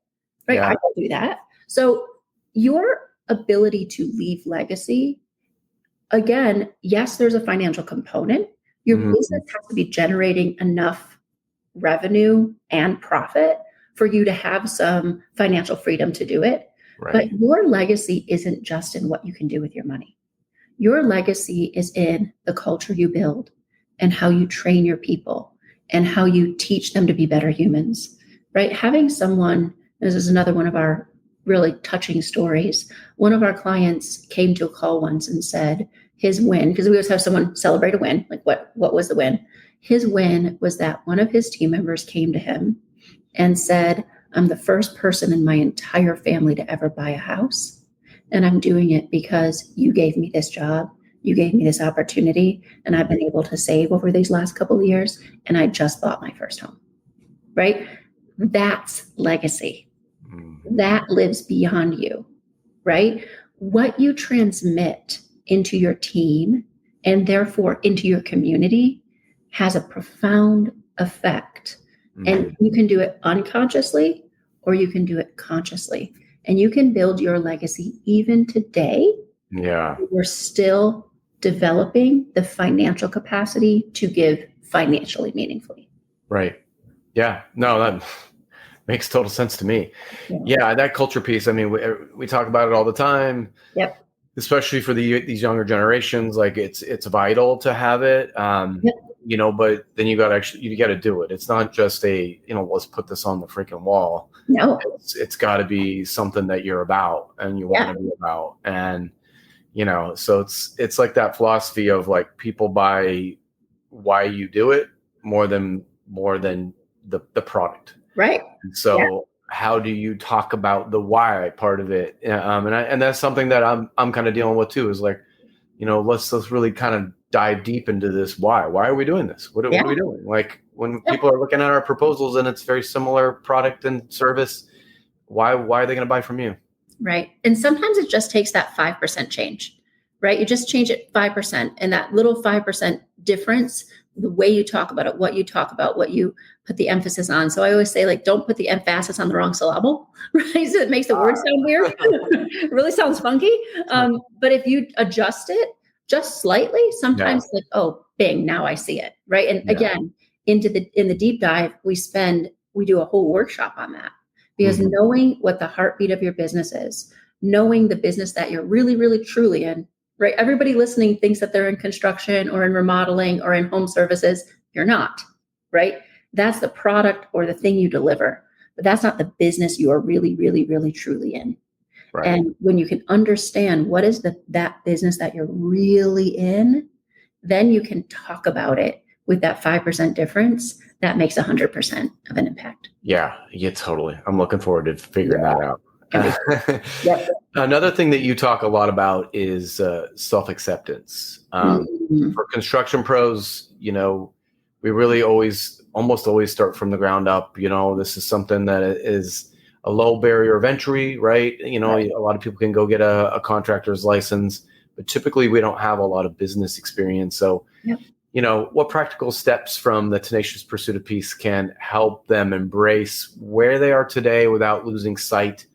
right? I could do that. So your ability to leave legacy, again, yes, there's a financial component. Your business has to be generating enough revenue and profit for you to have some financial freedom to do it. Right. But your legacy isn't just in what you can do with your money. Your legacy is in the culture you build, and how you train your people and how you teach them to be better humans, right? Having someone, this is another one of our really touching stories. One of our clients came to a call once and said his win, because we always have someone celebrate a win, like what was the win? His win was that one of his team members came to him and said, I'm the first person in my entire family to ever buy a house. And I'm doing it because you gave me this job. You gave me this opportunity, and I've been able to save over these last couple of years. And I just bought my first home, right? That's legacy. That lives beyond you, right? What you transmit into your team and therefore into your community has a profound effect. And you can do it unconsciously or you can do it consciously. And you can build your legacy even today. Yeah. We're still developing the financial capacity to give financially meaningfully. Right. Yeah. No, that makes total sense to me. Yeah. That culture piece. I mean, we talk about it all the time. Yep. Especially for these younger generations, like it's vital to have it. Yep. You know, but then you got to do it. It's not just let's put this on the freaking wall. No, it's got to be something that you're about and you want to be about. And, so it's like that philosophy of like people buy why you do it more than the product. Right. So how do you talk about the why part of it? And that's something that I'm kind of dealing with too, is like, let's really kind of dive deep into this. Why are we doing this? What are we doing? Like when people are looking at our proposals and it's very similar product and service, why are they going to buy from you? Right. And sometimes it just takes that 5% change, right? You just change it 5%, and that little 5% difference, the way you talk about it, what you talk about, what you put the emphasis on. So I always say, like, don't put the emphasis on the wrong syllable, right? So it makes the word sound weird. It really sounds funky. But if you adjust it just slightly, sometimes like, oh, bing, now I see it, right? And again, in the deep dive, we do a whole workshop on that, because knowing what the heartbeat of your business is, knowing the business that you're really, really, truly in, right? Everybody listening thinks that they're in construction or in remodeling or in home services. You're not, right? That's the product or the thing you deliver, but that's not the business you are really, really, really, truly in. Right. And when you can understand what is that business that you're really in, then you can talk about it with that 5% difference. That makes 100% of an impact. Yeah, totally. I'm looking forward to figuring that out. Another thing that you talk a lot about is self-acceptance. For construction pros, we really almost always start from the ground up. This is something that is a low barrier of entry, right? A lot of people can go get a contractor's license, but typically we don't have a lot of business experience. So, what practical steps from the Tenacious Pursuit of Peace can help them embrace where they are today without losing sight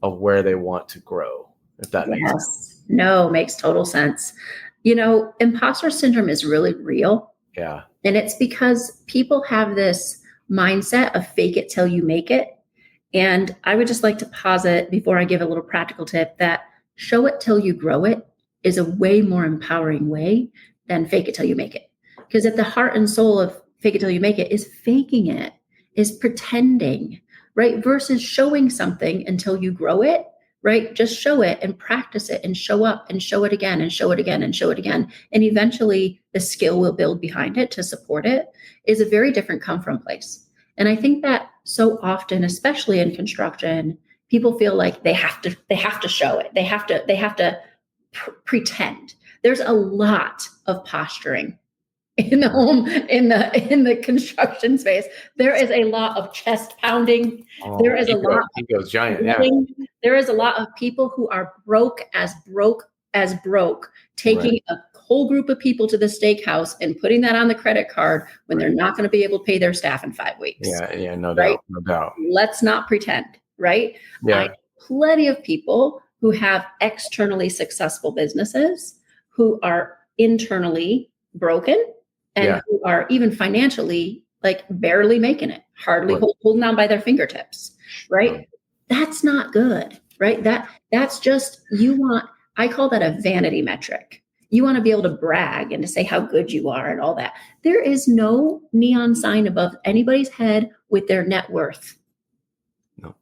of where they want to grow, if that makes sense? No, makes total sense. Imposter syndrome is really real. Yeah. And it's because people have this mindset of fake it till you make it. And I would just like to posit, before I give a little practical tip, that show it till you grow it is a way more empowering way than fake it till you make it. Because at the heart and soul of fake it till you make it is faking it, is pretending, right? Versus showing something until you grow it, right? Just show it and practice it and show up and show it again and show it again and show it again. And eventually the skill will build behind it to support it, is a very different come from place. And I think that so often, especially in construction, people feel like they have to show it. They have to pretend. There's a lot of posturing in the construction space. There is a lot of chest pounding. There is a lot. He goes giant. Yeah. There is a lot of people who are broke, taking a whole group of people to the steakhouse and putting that on the credit card when they're not going to be able to pay their staff in 5 weeks. Yeah, no doubt. Let's not pretend, right? Yeah. I know plenty of people who have externally successful businesses who are internally broken and who are even financially like barely making it, hardly holding on by their fingertips, right? That's not good, right? That's just, I call that a vanity metric. You want to be able to brag and to say how good you are and all that. There is no neon sign above anybody's head with their net worth. No.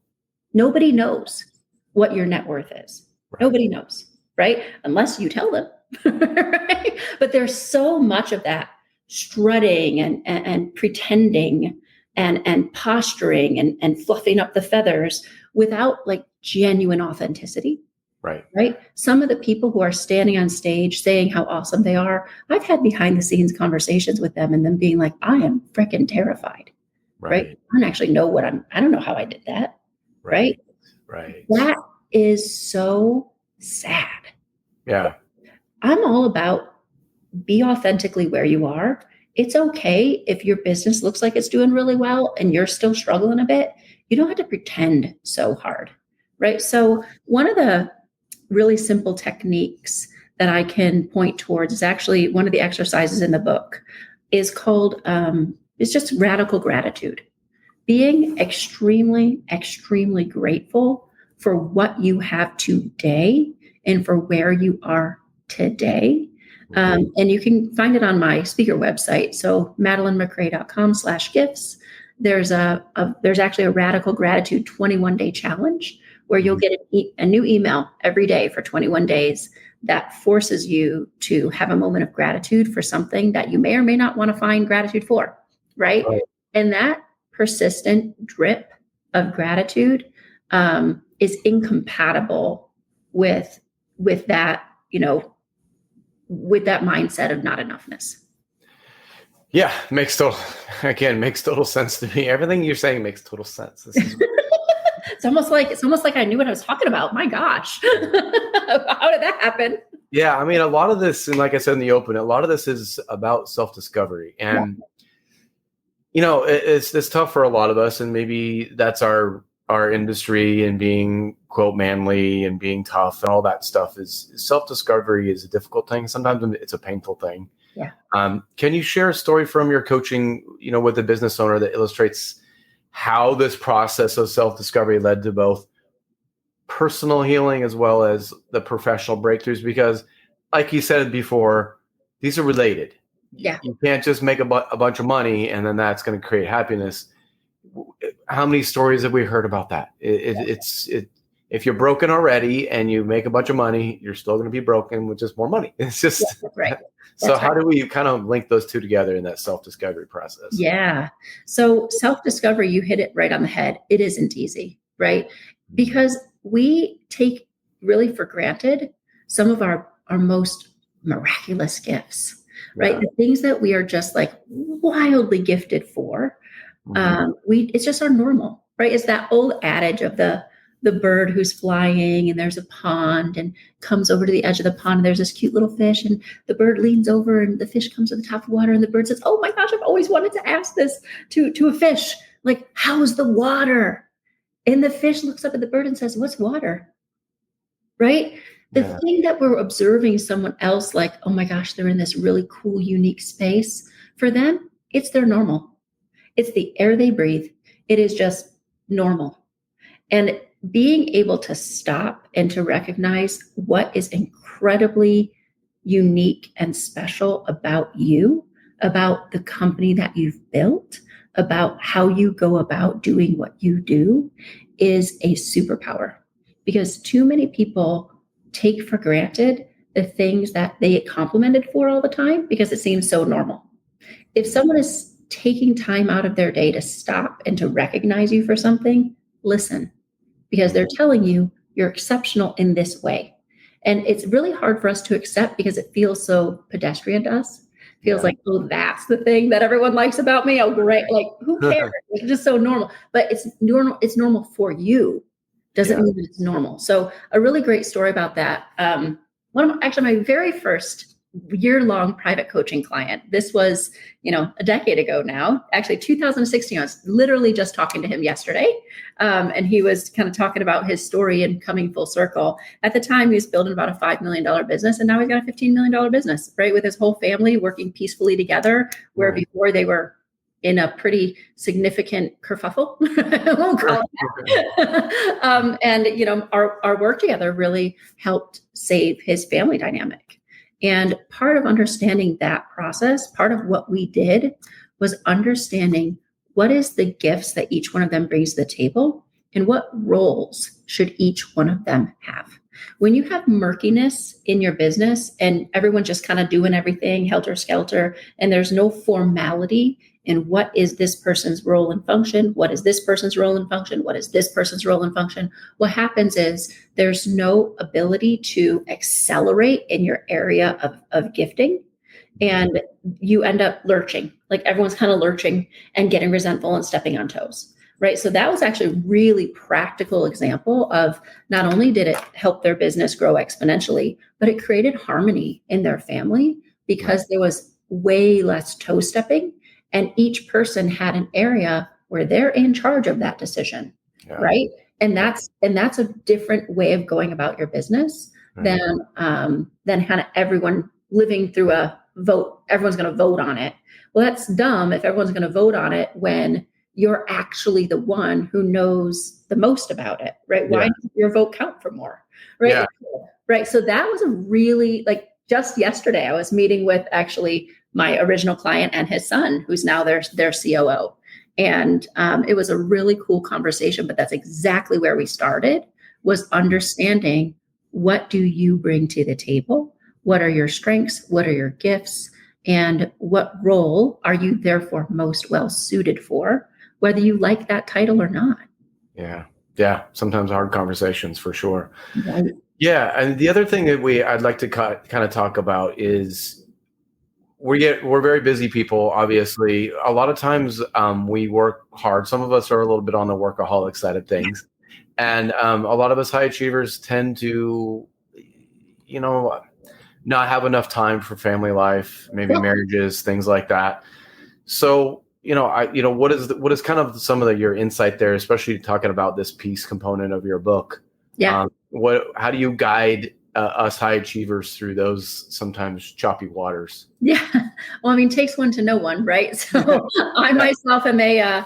Nobody knows what your net worth is. Right. Nobody knows, right? Unless you tell them, right? But there's so much of that strutting and pretending and posturing and fluffing up the feathers without like genuine authenticity. Right. Some of the people who are standing on stage saying how awesome they are, I've had behind the scenes conversations with them and them being like, I am freaking terrified. Right. I don't actually know I don't know how I did that. Right. That is so sad. Yeah. I'm all about be authentically where you are. It's okay if your business looks like it's doing really well and you're still struggling a bit. You don't have to pretend so hard. Right. So one of the really simple techniques that I can point towards is actually one of the exercises in the book is called, it's just radical gratitude. Being extremely, extremely grateful for what you have today and for where you are today. And you can find it on my speaker website. So madeleinemacrae.com/gifts. There's actually a radical gratitude 21-day challenge where you'll get a new email every day for 21 days that forces you to have a moment of gratitude for something that you may or may not want to find gratitude for, right? And that persistent drip of gratitude is incompatible with that, with that mindset of not enoughness. Yeah, makes total sense to me. Everything you're saying makes total sense. This is It's almost like I knew what I was talking about. My gosh. How did that happen? Yeah, I mean, a lot of this, and like I said in the open, a lot of this is about self-discovery. And, it's tough for a lot of us. And maybe that's our industry and being, quote, manly and being tough and all that stuff is self-discovery is a difficult thing. Sometimes it's a painful thing. Yeah. Can you share a story from your coaching, with a business owner that illustrates how this process of self-discovery led to both personal healing as well as the professional breakthroughs? Because like you said before, these are related. Yeah. You can't just make a bunch of money and then that's going to create happiness. How many stories have we heard about that? If you're broken already and you make a bunch of money, you're still going to be broken with just more money. It's just right. So how do we kind of link those two together in that self-discovery process? Yeah. So self-discovery, you hit it right on the head. It isn't easy, right? Because we take really for granted some of our most miraculous gifts, right? The things that we are just like wildly gifted for. It's just our normal, right? It's that old adage of the bird who's flying and there's a pond and comes over to the edge of the pond and there's this cute little fish and the bird leans over and the fish comes to the top of the water and the bird says, oh my gosh, I've always wanted to ask this to a fish. Like, how's the water? And the fish looks up at the bird and says, what's water? Right? The thing that we're observing someone else like, oh my gosh, they're in this really cool, unique space. For them, it's their normal. It's the air they breathe. It is just normal. And being able to stop and to recognize what is incredibly unique and special about you, about the company that you've built, about how you go about doing what you do is a superpower. Because too many people take for granted the things that they get complimented for all the time because it seems so normal. If someone is taking time out of their day to stop and to recognize you for something, listen. Because they're telling you you're exceptional in this way. And it's really hard for us to accept because it feels so pedestrian to us. It feels like, oh, that's the thing that everyone likes about me. Oh, great. Like, who cares? It's just so normal. But it's normal. It's normal for you. Doesn't mean that it's normal. So a really great story about that. One of my very first year-long private coaching client. This was, a decade ago now, actually 2016. I was literally just talking to him yesterday. And he was kind of talking about his story and coming full circle. At the time, he was building about a $5 million business. And now he's got a $15 million business, right? With his whole family working peacefully together, where before they were in a pretty significant kerfuffle. I won't call it that. And, our work together really helped save his family dynamic. And part of understanding that process, part of what we did was understanding what is the gifts that each one of them brings to the table and what roles should each one of them have. When you have murkiness in your business and everyone's just kind of doing everything helter-skelter and there's no formality in what is this person's role and function, what is this person's role and function, what is this person's role and function, what happens is there's no ability to accelerate in your area of gifting. And you end up lurching, like everyone's kind of lurching and getting resentful and stepping on toes, right? So that was actually a really practical example of not only did it help their business grow exponentially, but it created harmony in their family because there was way less toe stepping and each person had an area where they're in charge of that decision, right? And that's a different way of going about your business than kind of everyone living through a vote. Everyone's going to vote on it. Well, that's dumb if everyone's going to vote on it when you're actually the one who knows the most about it, right? Why does your vote count for more, right? Yeah. Right. So that was a really, like, just yesterday, I was meeting with actually my original client and his son, who's now their COO. And it was a really cool conversation, but that's exactly where we started, was understanding, what do you bring to the table? What are your strengths? What are your gifts? And what role are you therefore most well suited for, whether you like that title or not? Yeah. Yeah. Sometimes hard conversations for sure. Right. Yeah. And the other thing that I'd like to kind of talk about is we're very busy people, obviously. A lot of times we work hard. Some of us are a little bit on the workaholic side of things. And a lot of us high achievers tend to, not have enough time for family life, maybe marriages, things like that. So, what is kind of some of your insight there, especially talking about this peace component of your book? Yeah. How do you guide us high achievers through those sometimes choppy waters? Yeah. Well, I mean, it takes one to know one, right? So I myself am a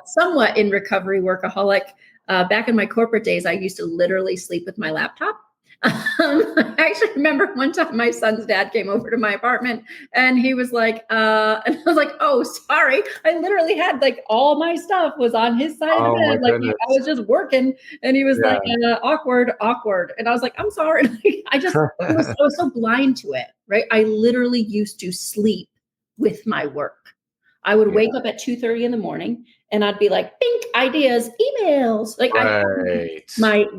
somewhat in recovery workaholic. Back in my corporate days, I used to literally sleep with my laptop. I actually remember one time my son's dad came over to my apartment and he was like, and I was like, oh, sorry. I literally had like all my stuff was on his side of the bed. Like I was just working and he was like, awkward. And I was like, I'm sorry. I was so blind to it, right? I literally used to sleep with my work. I would wake up at 2:30 in the morning and I'd be like, think ideas, emails. Like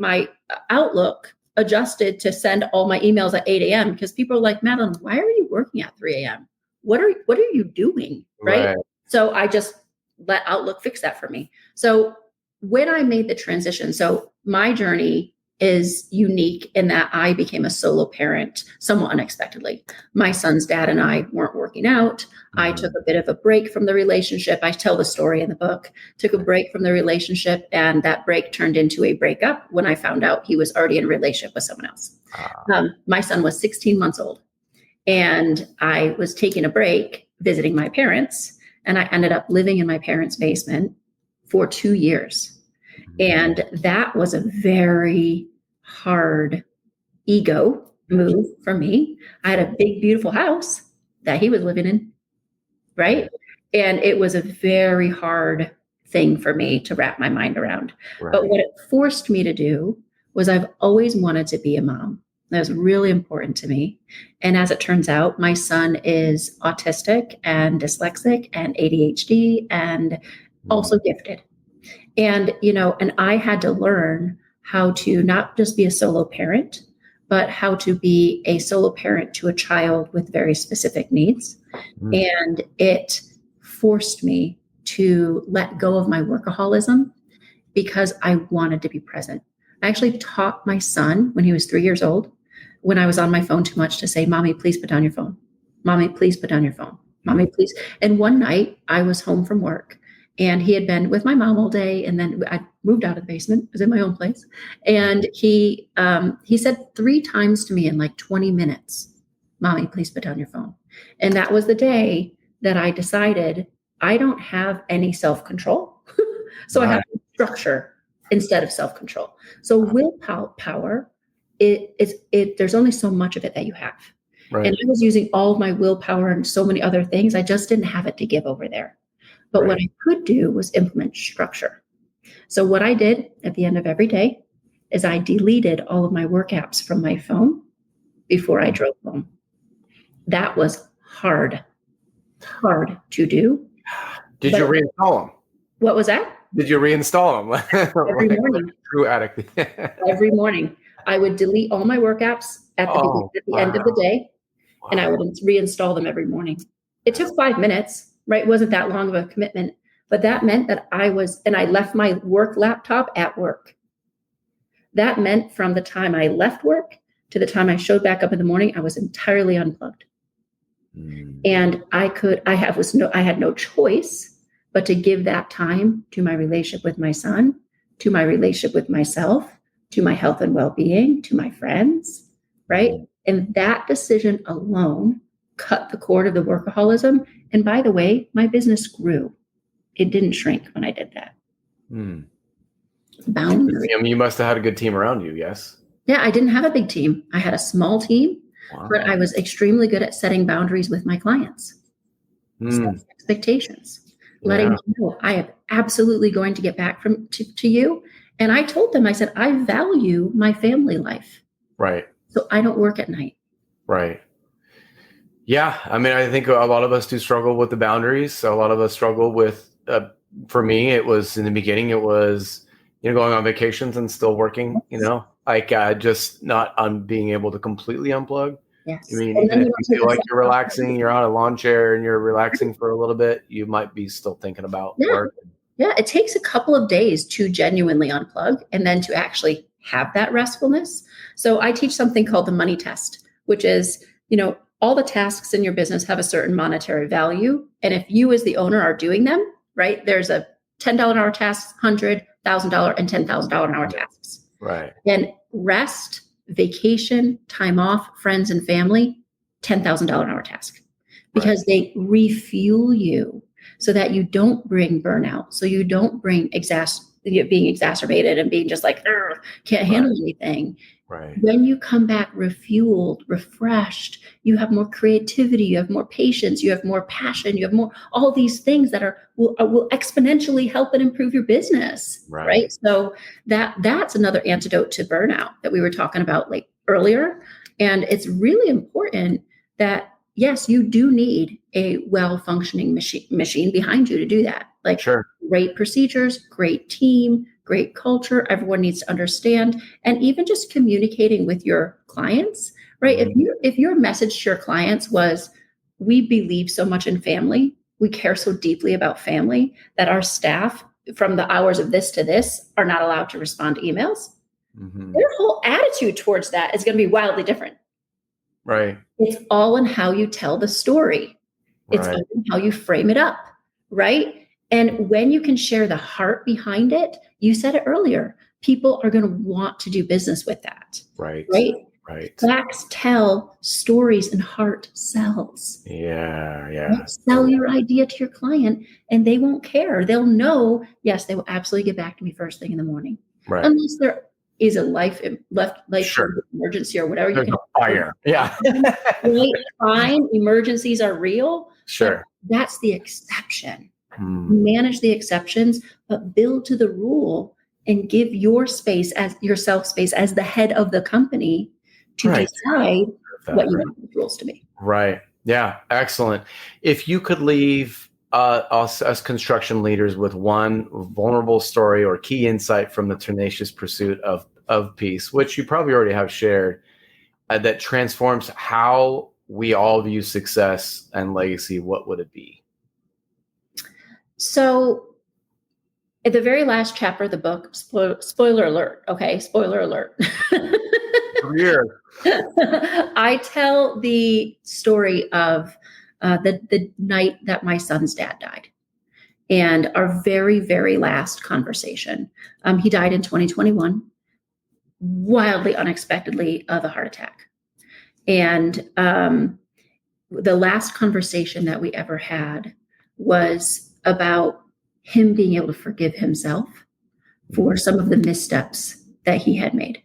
my Outlook adjusted to send all my emails at 8 a.m. because people are like, Madeleine, why are you working at 3 a.m.? What are you doing? Right. So I just let Outlook fix that for me. So when I made the transition, so my journey is unique in that I became a solo parent somewhat unexpectedly. My son's dad and I weren't working out. I took a bit of a break from the relationship. I tell the story in the book, took a break from the relationship, and that break turned into a breakup when I found out he was already in a relationship with someone else. My son was 16 months old and I was taking a break visiting my parents, and I ended up living in my parents' basement for 2 years. And that was a very hard ego move for me. I had a big, beautiful house that he was living in, right? And it was a very hard thing for me to wrap my mind around. Right. But what it forced me to do was I've always wanted to be a mom. That was really important to me. And as it turns out, my son is autistic and dyslexic and ADHD and also gifted. And, and I had to learn how to not just be a solo parent, but how to be a solo parent to a child with very specific needs. And it forced me to let go of my workaholism because I wanted to be present. I actually taught my son when he was 3 years old, when I was on my phone too much, to say, Mommy, please put down your phone. Mommy, please put down your phone. Mommy, please. And one night I was home from work and he had been with my mom all day. And then I moved out of the basement, was in my own place. And he said 3 times to me in like 20 minutes, Mommy, please put down your phone. And that was the day that I decided I don't have any self-control. So I have structure instead of self-control. So willpower, there's only so much of it that you have. Right. And I was using all of my willpower and so many other things. I just didn't have it to give over there. But what I could do was implement structure. So what I did at the end of every day is I deleted all of my work apps from my phone before I drove home. That was hard to do. Did you reinstall them? What was that? Did you reinstall them? Every morning. True addict. Every morning. I would delete all my work apps at the end of the day, and I would reinstall them every morning. It took 5 minutes, right? It wasn't that long of a commitment, but that meant that I left my work laptop at work. That meant from the time I left work to the time I showed back up in the morning, I was entirely unplugged. And I had no choice but to give that time to my relationship with my son, to my relationship with myself, to my health and well-being, to my friends, right? And that decision alone cut the cord of the workaholism. And by the way, my business grew. It didn't shrink when I did that. Boundaries. I mean, you must have had a good team around you, yes? Yeah, I didn't have a big team. I had a small team, but I was extremely good at setting boundaries with my clients. Setting expectations, letting them know I am absolutely going to get back to you. And I told them, I said, I value my family life. Right. So I don't work at night. Right. Yeah. I mean, I think a lot of us do struggle with the boundaries. So a lot of us struggle with, for me, it was in the beginning, it was, going on vacations and still working, just not on being able to completely unplug. Yes. I mean, even if you feel like you're relaxing, you're on a lawn chair and you're relaxing for a little bit, you might be still thinking about work. Yeah. It takes a couple of days to genuinely unplug and then to actually have that restfulness. So I teach something called the money test, which is, all the tasks in your business have a certain monetary value. And if you as the owner are doing them, right, there's a $10 an hour task, $100,000 and $10,000 an hour tasks. Right. And rest, vacation, time off, friends and family, $10,000 an hour task, because they refuel you so that you don't bring burnout. So you don't bring being exacerbated and being just like, can't handle anything. Right. When you come back refueled, refreshed, you have more creativity, you have more patience, you have more passion, you have more, all these things that will exponentially help and improve your business. Right. So that's another antidote to burnout that we were talking about earlier. And it's really important that, yes, you do need a well-functioning machine behind you to do that. Great procedures, great team, great culture. Everyone needs to understand. And even just communicating with your clients, right? If your message to your clients was, we believe so much in family, we care so deeply about family that our staff from the hours of this to this are not allowed to respond to emails, their whole attitude towards that is going to be wildly different. Right. It's all in how you tell the story. It's all in how you frame it up, right? And when you can share the heart behind it, you said it earlier, people are going to want to do business with that. Right. Facts tell, stories, and heart sells. Yeah. Right? Sell your idea to your client and they won't care. They'll know, yes, they will absolutely get back to me first thing in the morning. Right. Unless there is a life emergency or whatever. There's a fire. Yeah. Right? Fine. Emergencies are real. Sure. That's the exception. Manage the exceptions, but build to the rule and give yourself space as the head of the company to decide what you want the rules to be. Right. Yeah. Excellent. If you could leave us as construction leaders with one vulnerable story or key insight from the Tenacious Pursuit of Peace, which you probably already have shared, that transforms how we all view success and legacy, what would it be? So at the very last chapter of the book, spoiler alert, okay? Spoiler alert. I tell the story of the night that my son's dad died and our very, very last conversation. He died in 2021, wildly unexpectedly of a heart attack. And the last conversation that we ever had was about him being able to forgive himself for some of the missteps that he had made.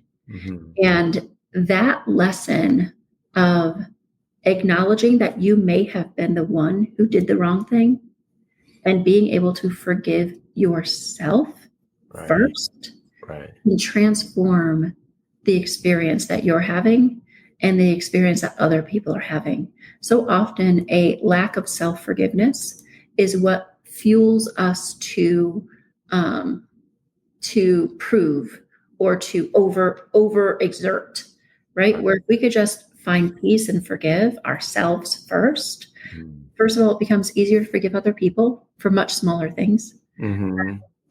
And that lesson of acknowledging that you may have been the one who did the wrong thing and being able to forgive yourself first can transform the experience that you're having and the experience that other people are having. So often a lack of self-forgiveness is what fuels us to prove or to overexert, right? Where if we could just find peace and forgive ourselves first of all, it becomes easier to forgive other people for much smaller things.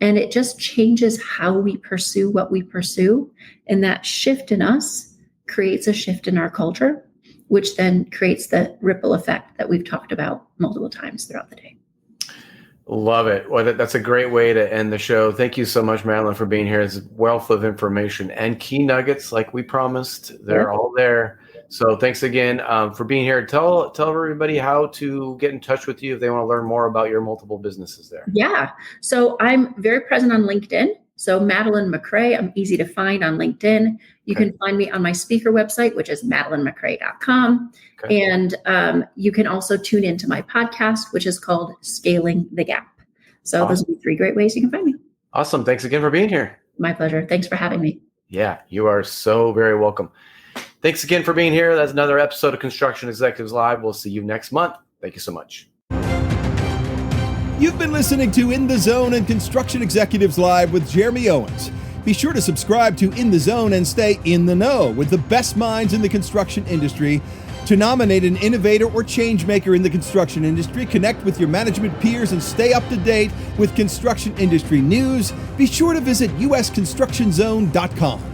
And it just changes how we pursue what we pursue. And that shift in us creates a shift in our culture, which then creates the ripple effect that we've talked about multiple times throughout the day. Love it. Well, that's a great way to end the show. Thank you so much, Madeleine, for being here. It's a wealth of information and key nuggets, like we promised. They're all there. So thanks again for being here. Tell everybody how to get in touch with you if they want to learn more about your multiple businesses there. Yeah. So I'm very present on LinkedIn. So Madeleine MacRae, I'm easy to find on LinkedIn. You can find me on my speaker website, which is MadeleineMacRae.com. And you can also tune into my podcast, which is called Scaling the Gap. So those will be 3 great ways you can find me. Awesome. Thanks again for being here. My pleasure. Thanks for having me. Yeah, you are so very welcome. Thanks again for being here. That's another episode of Construction Executives Live. We'll see you next month. Thank you so much. You've been listening to In the Zone and Construction Executives Live with Jeremy Owens. Be sure to subscribe to In the Zone and stay in the know with the best minds in the construction industry. To nominate an innovator or change maker in the construction industry, connect with your management peers and stay up to date with construction industry news. Be sure to visit usconstructionzone.com.